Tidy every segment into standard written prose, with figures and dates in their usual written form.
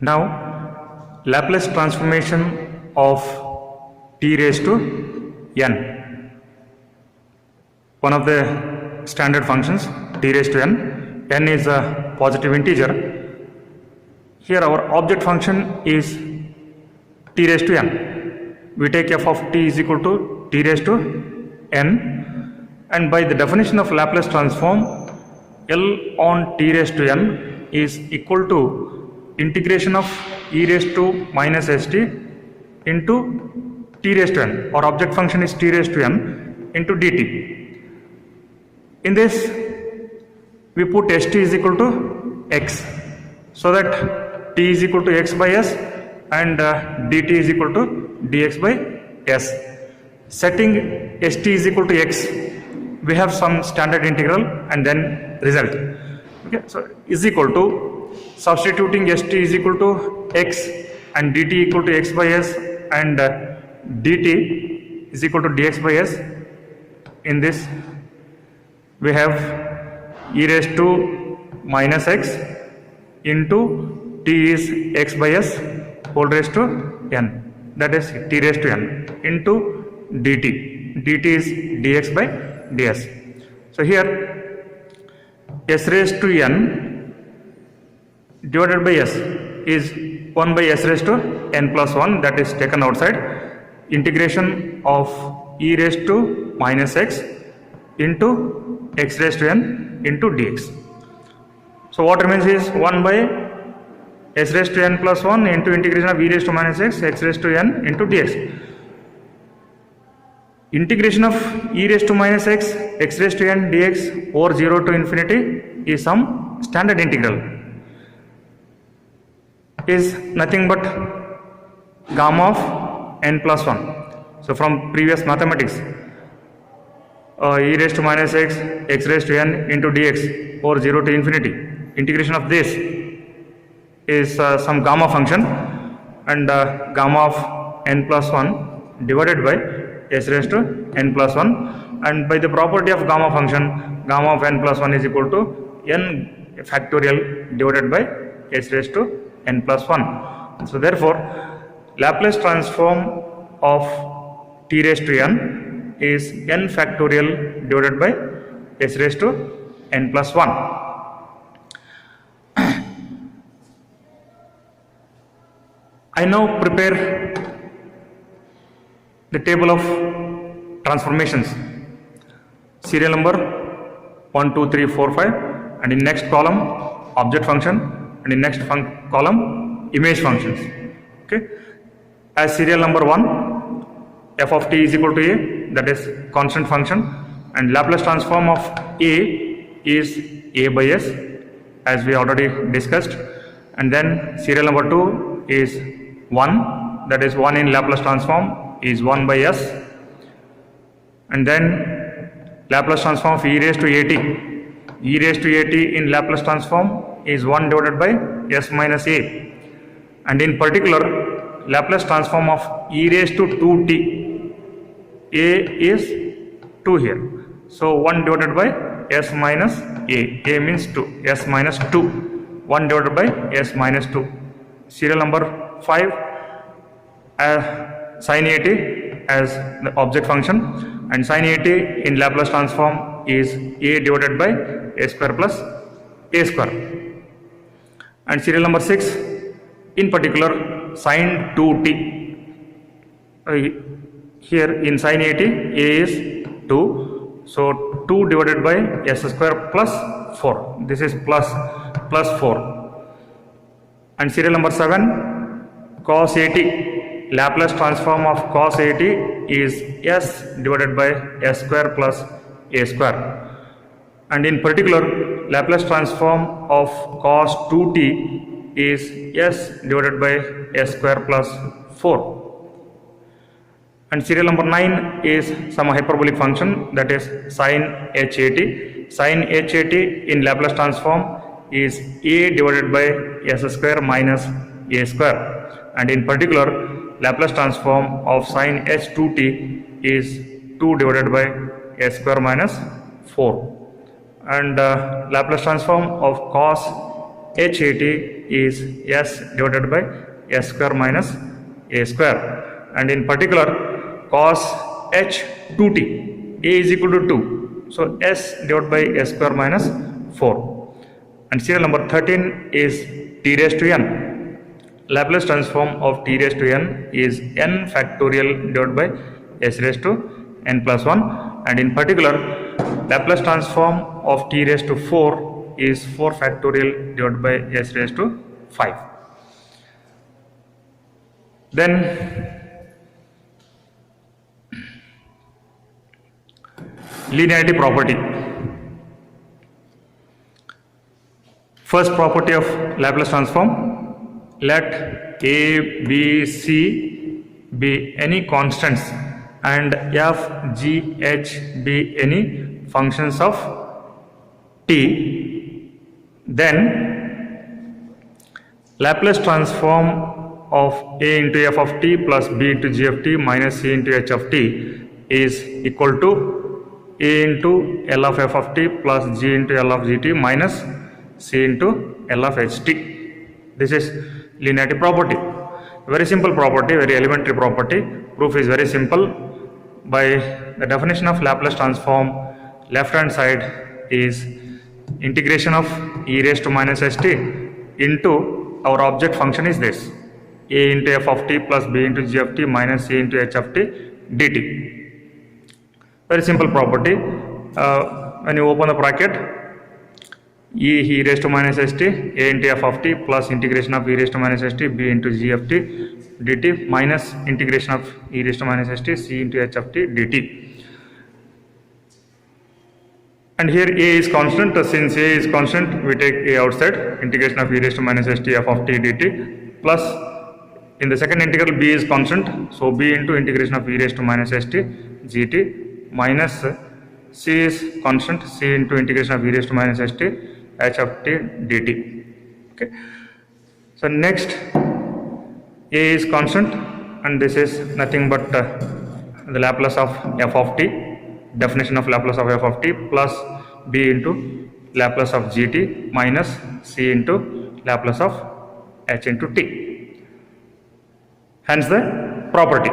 Now Laplace transformation of t raised to n, one of the standard functions, t raised to n is a positive integer. Here our object function is t raised to n. We take f of t is equal to t raised to n, and by the definition of Laplace transform, L on t raised to n is equal to integration of e raised to minus st into t raised to n. Our object function is t raised to n into dt. In this we put st is equal to x, so that t is equal to x by s and dt is equal to dx by s. Setting st is equal to x, we have some standard integral and then result. Okay, so is equal to substituting st is equal to x and dt equal to x by s and dt is equal to dx by s. In this we have e raised to minus x into t is x by s whole raised to n, that is t raised to n into dt. dt is dx by ds. So here s raised to n divided by s is 1 by s raised to n plus 1, that is taken outside. Integration of e raised to minus x into x raised to n into dx. So what remains is 1 by s raised to n plus 1 into integration of e raised to minus x raised to n into dx. Integration of e raised to minus x raised to n dx over 0 to infinity is some standard integral, is nothing but gamma of n plus 1. So from previous mathematics, e raised to minus x raised to n into dx over 0 to infinity, integration of this is some gamma function, and gamma of n plus 1 divided by s raised to n plus 1, and by the property of gamma function, gamma of n plus 1 is equal to n factorial divided by s raised to n plus 1. So therefore Laplace transform of t raised to n is n factorial divided by s raised to n plus 1. I now prepare the table of transformations, serial number 1, 2, 3, 4, 5, and in next column object function, and in next column image functions. Okay, as serial number 1, f of t is equal to a, that is constant function, and Laplace transform of a is a by s, as we already discussed. And then serial number 2 is 1, that is 1 in Laplace transform is 1 by s, and then Laplace transform of e raised to at, e raised to at in Laplace transform is 1 divided by s minus a, and in particular Laplace transform of e raised to 2t, a is 2 here, so 1 divided by s minus a means 2, s minus 2, 1 divided by s minus 2. Serial number 5, sin at as the object function, and sin at in Laplace transform is a divided by a square plus a square. And serial number 6, in particular sin 2t, here in sin at a is 2, so 2 divided by s square plus 4, this is plus 4. And serial number 7, cos at, Laplace transform of cos at is s divided by s square plus a square, and in particular Laplace transform of cos 2t is s divided by s square plus 4. And serial number 9 is some hyperbolic function, that is sin h at. Sin h at in Laplace transform is a divided by s square minus a square, and in particular Laplace transform of sin h2t is 2 divided by s square minus 4, and Laplace transform of cos h at is s divided by s square minus a square, and in particular cos h 2t, a is equal to 2, so s divided by s square minus 4. And serial number 13 is t raised to n. Laplace transform of t raised to n is n factorial divided by s raised to n plus 1, and in particular Laplace transform of t raised to 4 is 4 factorial divided by s raised to 5. Then linearity property. First property of Laplace transform: let a, b, c be any constants and f, g, h be any functions of t, then Laplace transform of a into f of t plus b into g of t minus c into h of t is equal to a into L of f of t plus g into L of gt minus c into L of ht. This is linearity property. Very simple property, very elementary property. Proof is very simple. By the definition of Laplace transform, left hand side is integration of e raised to minus st into our object function is this, a into f of t plus b into g of t minus c into h of t dt. Very simple property. When you open the bracket, e raised to minus st, a into f of t plus integration of e raised to minus st, b into g of t dt minus integration of e raised to minus st, c into h of t dt. And here a is constant. Since a is constant, we take a outside, integration of e raised to minus st f of t dt, plus in the second integral b is constant, so b into integration of e raised to minus st gt minus c is constant, c into integration of e raised to minus st h of t dt. Okay. So next, a is constant, and this is nothing but the Laplace of f of t, definition of Laplace of f of t, plus b into Laplace of gt minus c into Laplace of h into t. Hence the property.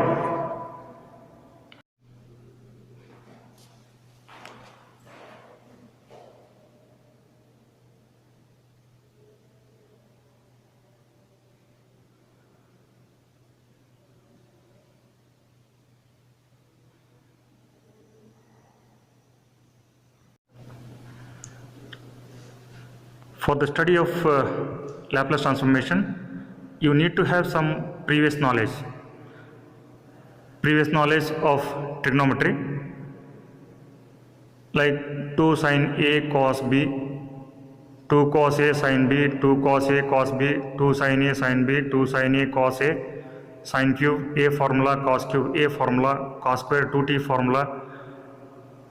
For the study of Laplace transformation, you need to have some previous knowledge of trigonometry, like 2 sin a cos b, 2 cos a sin b, 2 cos a cos b, 2 sin a sin b, 2 sin a cos a, sin cube a formula, cos cube a formula, cos square 2t formula,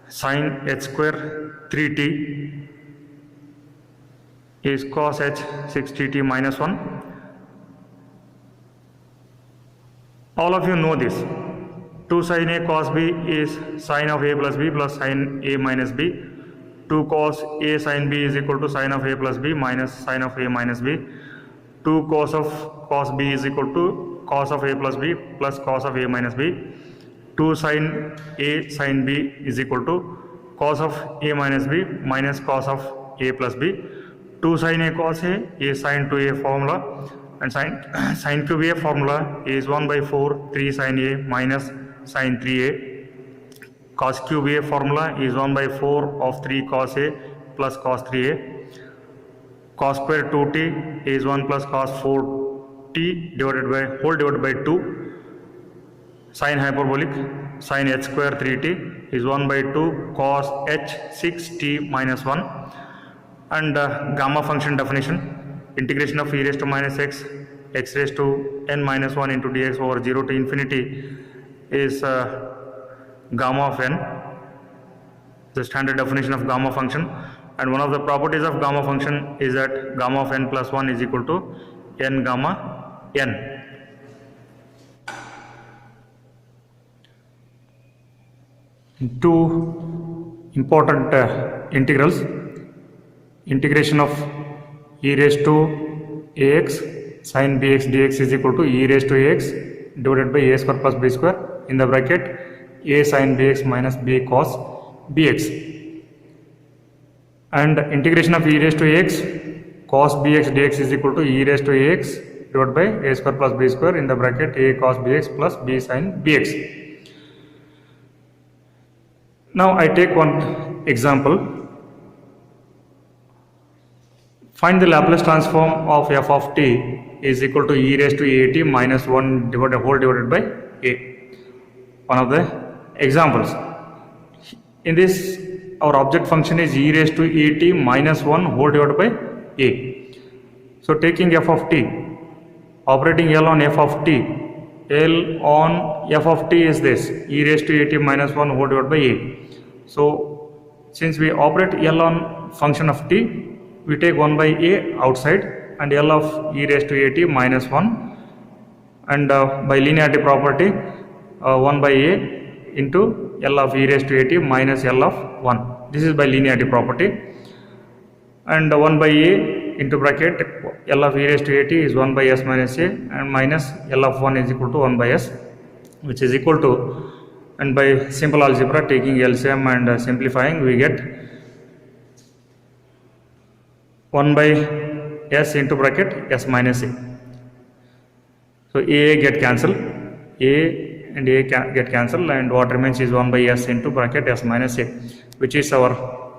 sin h square 3t is cos h 6tt minus 1. All of you know this. 2 sin a cos b is sin of a plus b plus sin a minus b. 2 cos a sin b is equal to sin of a plus b minus sin of a minus b. 2 cos of cos b is equal to cos of a plus b plus cos of a minus b. 2 sin a sin b is equal to cos of a minus b minus cos of a plus b. 2 sin a cos a is sin 2a formula, and sin cube a formula is 1 by 4 3 sin a minus sin 3a. Cos cube a formula is 1 by 4 of 3 cos a plus cos 3a. Cos square 2t is 1 plus cos 4t divided by 2. Sin hyperbolic sin h square 3t is 1 by 2 cos h 6t minus 1. And gamma function definition: integration of e raised to minus x, x raised to n minus 1 into dx over 0 to infinity is gamma of n, the standard definition of gamma function. And one of the properties of gamma function is that gamma of n plus 1 is equal to n gamma n. Two important integrals: integration of e raised to ax sin bx dx is equal to e raised to ax divided by a square plus b square in the bracket a sin bx minus b cos bx, and integration of e raised to ax cos bx dx is equal to e raised to ax divided by a square plus b square in the bracket a cos bx plus b sin bx. Now I take one example. Find the Laplace transform of f of t is equal to e raised to at minus 1 divided by a. One of the examples. In this, our object function is e raised to at minus 1 whole divided by a. So taking f of t, operating L on f of t, L on f of t is this, e raised to at minus 1 whole divided by a. So since we operate L on function of t, we take 1 by a outside and L of e raised to at minus 1, and by linearity property 1 by a into L of e raised to at minus L of 1. This is by linearity property, and 1 by a into bracket L of e raised to at is 1 by s minus a, and minus L of 1 is equal to 1 by s, which is equal to, and by simple algebra taking LCM and simplifying, we get 1 by s into bracket s minus a. So a get cancelled, a and a get cancelled, and what remains is 1 by s into bracket s minus a, which is our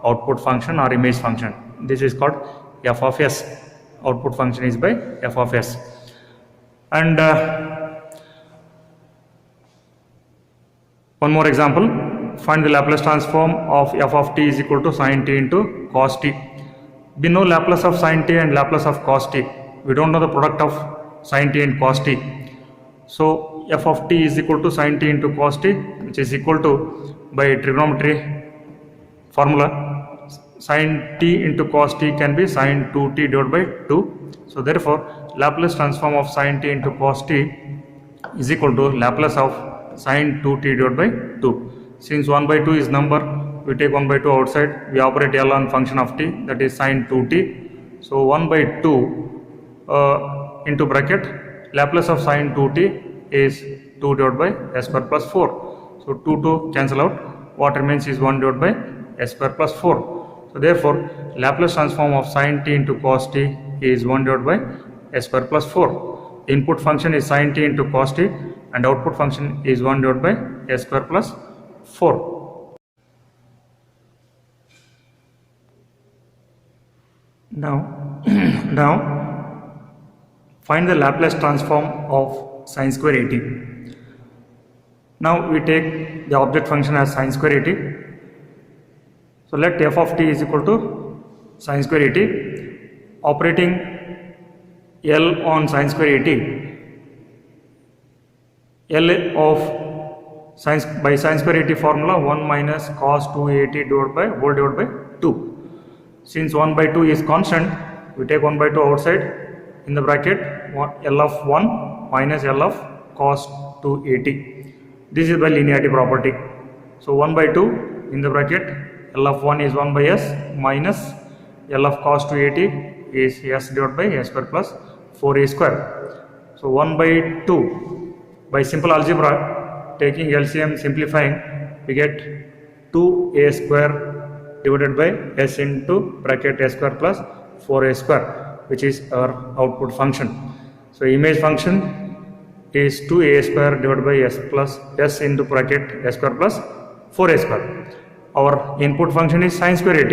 output function or image function. This is called f of s. Output function is by f of s. And one more example. Find the Laplace transform of f of t is equal to sin t into cos t. We know Laplace of sin t and Laplace of cos t. We don't know the product of sin t and cos t. So f of t is equal to sin t into cos t, which is equal to, by trigonometry formula, sin t into cos t can be sin 2t divided by 2. So therefore Laplace transform of sin t into cos t is equal to Laplace of sin 2t divided by 2. Since 1 by 2 is number, we take 1 by 2 outside, we operate L on function of t, that is sin 2t. So 1 by 2 into bracket Laplace of sin 2t is 2 divided by s square plus 4. So 2 cancel out, what remains is 1 divided by s square plus 4. So therefore Laplace transform of sin t into cos t is 1 divided by s square plus 4. Input function is sin t into cos t, and output function is 1 divided by s square plus 4. Now find the Laplace transform of sin square at. Now we take the object function as sin square at. So let f of t is equal to sin square at. Operating L on sin square at, L of by sin square at formula 1 minus cos 2at divided by whole divided by 2. Since 1 by 2 is constant, we take 1 by 2 outside, in the bracket L of 1 minus L of cos 2at. This is by linearity property. So 1 by 2 in the bracket L of 1 is 1 by s minus L of cos 2at is s divided by s square plus 4a square. So 1 by 2, by simple algebra taking LCM simplifying, we get 2a square divided by s into bracket s square plus 4a square, which is our output function. So image function is 2a square divided by s into bracket s square plus 4a square. Our input function is sin square at,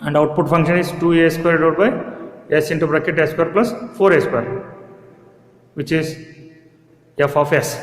and output function is 2a square divided by s into bracket s square plus 4a square, which is f of s.